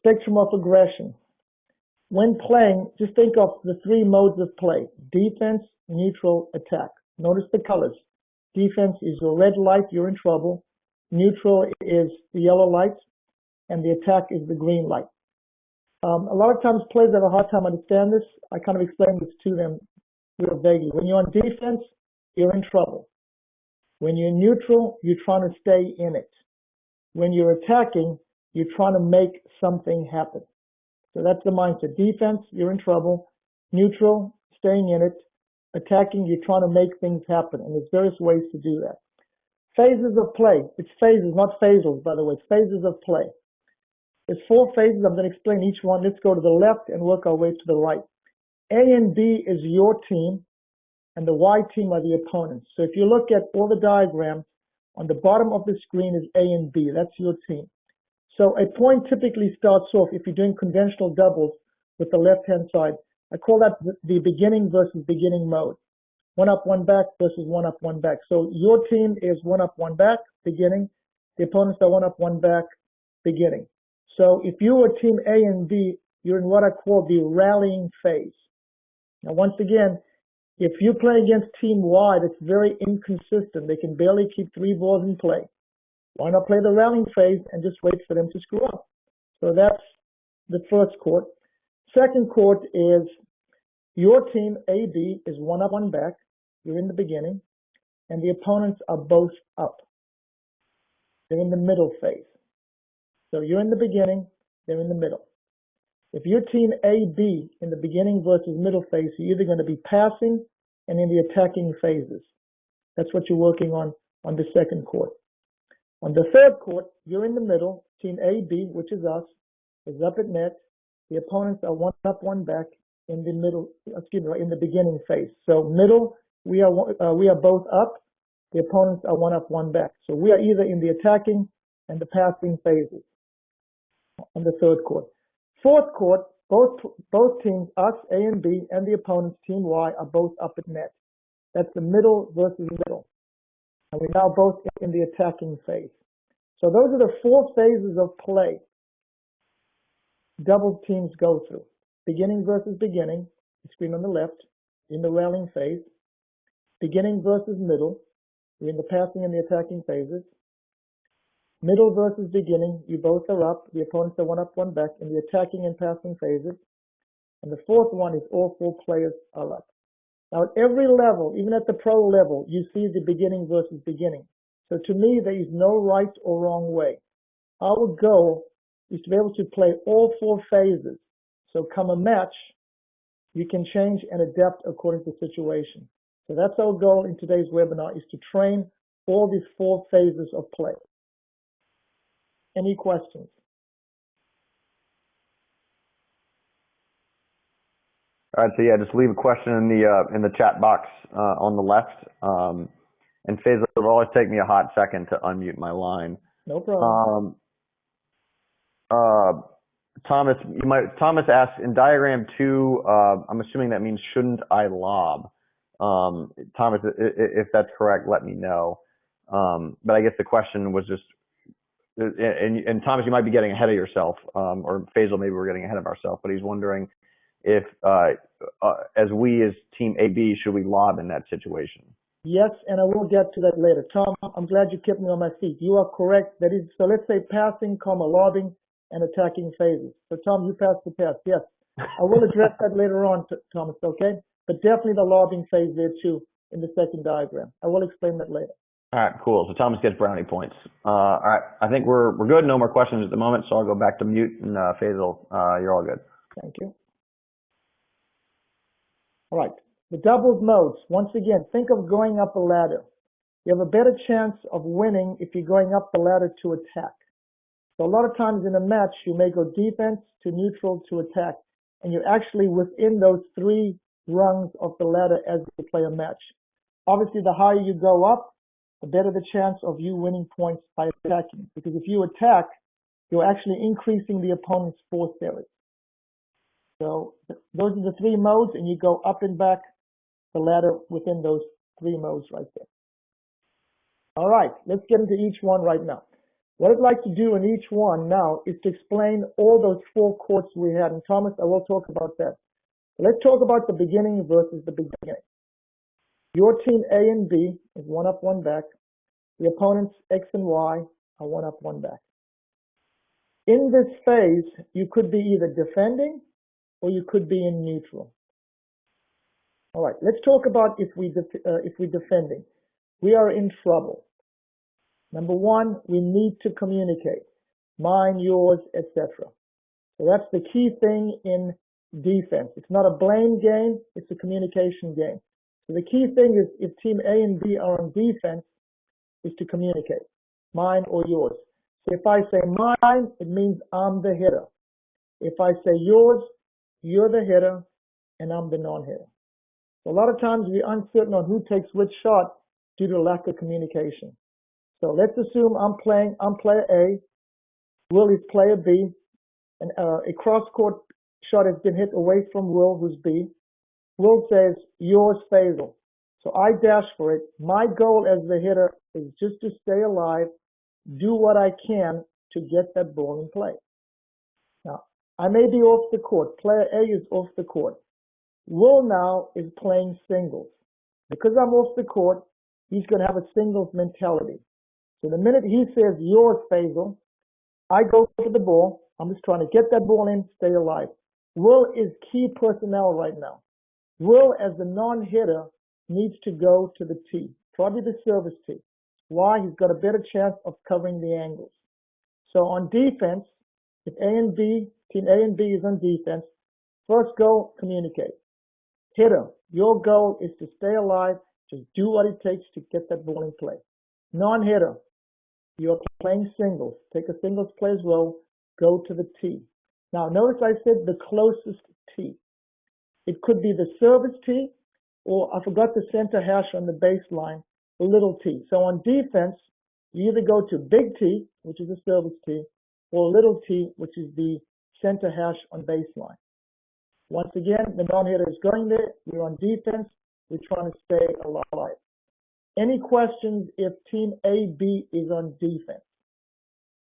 spectrum of aggression. When playing, just think of the three modes of play: defense, neutral, attack. Notice the colors. Defense is your red light, you're in trouble. Neutral is the yellow light, and the attack is the green light. A lot of times players have a hard time understanding this. I kind of explain this to them real vaguely. When you're on defense, you're in trouble. When you're neutral, you're trying to stay in it. When you're attacking, you're trying to make something happen. So that's the mindset. Defense, you're in trouble. Neutral, staying in it. Attacking, you're trying to make things happen. And there's various ways to do that. Phases of play. It's phases, not phasals, by the way. Phases of play. There's 4 phases. I'm going to explain each one. Let's go to the left and work our way to the right. A and B is your team, and the Y team are the opponents. So if you look at all the diagrams, on the bottom of the screen is A and B. That's your team. So a point typically starts off, if you're doing conventional doubles, with the left-hand side. I call that the beginning versus beginning mode. 1 up, 1 back versus 1 up, 1 back. So your team is 1 up, 1 back, beginning. The opponents are 1 up, 1 back, beginning. So if you are team A and B, you're in what I call the rallying phase. Now, once again, if you play against team Y, that's very inconsistent. They can barely keep 3 balls in play. Why not play the rallying phase and just wait for them to screw up? So that's the first court. Second court is your team, AB, is 1 up, 1 back. You're in the beginning. And the opponents are both up. They're in the middle phase. So you're in the beginning, they're in the middle. If you're team AB in the beginning versus middle phase, you're either going to be passing and in the attacking phases. That's what you're working on the second court. On the third court, you're in the middle. Team AB, which is us, is up at net. The opponents are 1 up, 1 back in the middle, in the beginning phase. So middle, we are both up. The opponents are 1 up, 1 back. So we are either in the attacking and the passing phases on the third court. Fourth court, both teams, us, A and B, and the opponents, team Y, are both up at net. That's the middle versus middle. And we're now both in the attacking phase. So those are the 4 phases of play double teams go through. Beginning versus beginning, the screen on the left, in the rallying phase. Beginning versus middle, we're in the passing and the attacking phases. Middle versus beginning, you both are up. The opponents are 1 up, 1 back in the attacking and passing phases. And the fourth one is all 4 players are up. Now at every level, even at the pro level, you see the beginning versus beginning. So to me, there is no right or wrong way. Our goal is to be able to play all 4 phases. So come a match, you can change and adapt according to the situation. So that's our goal in today's webinar, is to train all these 4 phases of play. Any questions? All right, so yeah, just leave a question in the chat box on the left. And Faisal, it'll always take me a hot second to unmute my line. No problem. Thomas asks, in diagram 2, I'm assuming that means shouldn't I lob? Thomas, if that's correct, let me know. But I guess the question was just, and Thomas, you might be getting ahead of yourself, or Faisal, maybe we're getting ahead of ourselves, but he's wondering if, as team AB, should we lob in that situation? Yes, and I will get to that later. Tom, I'm glad you kept me on my feet. You are correct. That is, so let's say passing, lobbing, and attacking phases. So Tom, you passed the test. Yes, I will address that later on, Thomas, okay? But definitely the lobbing phase there too in the second diagram. I will explain that later. All right, cool. So Thomas gets brownie points. All right, I think we're good. No more questions at the moment, so I'll go back to mute, and Faisal, you're all good. Thank you. All right, the doubles modes. Once again, think of going up a ladder. You have a better chance of winning if you're going up the ladder to attack. So a lot of times in a match, you may go defense to neutral to attack, and you're actually within those 3 rungs of the ladder as you play a match. Obviously, the higher you go up, the better the chance of you winning points by attacking. Because if you attack, you're actually increasing the opponent's force area. So those are the 3 modes, and you go up and back the ladder within those 3 modes right there. All right, let's get into each one right now. What I'd like to do in each one now is to explain all those 4 courts we had. And Thomas, I will talk about that. Let's talk about the beginning versus the beginning. Your team A and B is 1 up, 1 back. The opponents X and Y are 1 up, 1 back. In this phase, you could be either defending or you could be in neutral. All right, let's talk about if we're defending. We are in trouble. Number 1, we need to communicate. Mine, yours, etc. So that's the key thing in defense. It's not a blame game, it's a communication game. So the key thing is if team A and B are on defense, is to communicate. Mine or yours. So if I say mine, it means I'm the hitter. If I say yours, you're the hitter and I'm the non-hitter. So a lot of times we're uncertain on who takes which shot due to lack of communication. So let's assume I'm player A, Will is player B, and a cross-court shot has been hit away from Will, who's B. Will says, yours, Faisal. So I dash for it. My goal as the hitter is just to stay alive, do what I can to get that ball in play. Now, I may be off the court. Player A is off the court. Will now is playing singles. Because I'm off the court, he's going to have a singles mentality. So the minute he says, yours, Faisal, I go for the ball. I'm just trying to get that ball in, stay alive. Will is key personnel right now. Will, as the non-hitter, needs to go to the tee, probably the service tee. Why? He's got a better chance of covering the angles. So on defense, if team A and B is on defense, first goal, communicate. Hitter, your goal is to stay alive, just do what it takes to get that ball in play. Non-hitter, you're playing singles. Take a singles play as well, go to the tee. Now notice I said the closest tee. It could be the service tee, or I forgot the center hash on the baseline, the little tee. So on defense, you either go to big T, which is the service tee, or little t, which is the center hash on baseline. Once again, the non-hitter is going there. We're on defense. We're trying to stay alive. Any questions if team AB is on defense?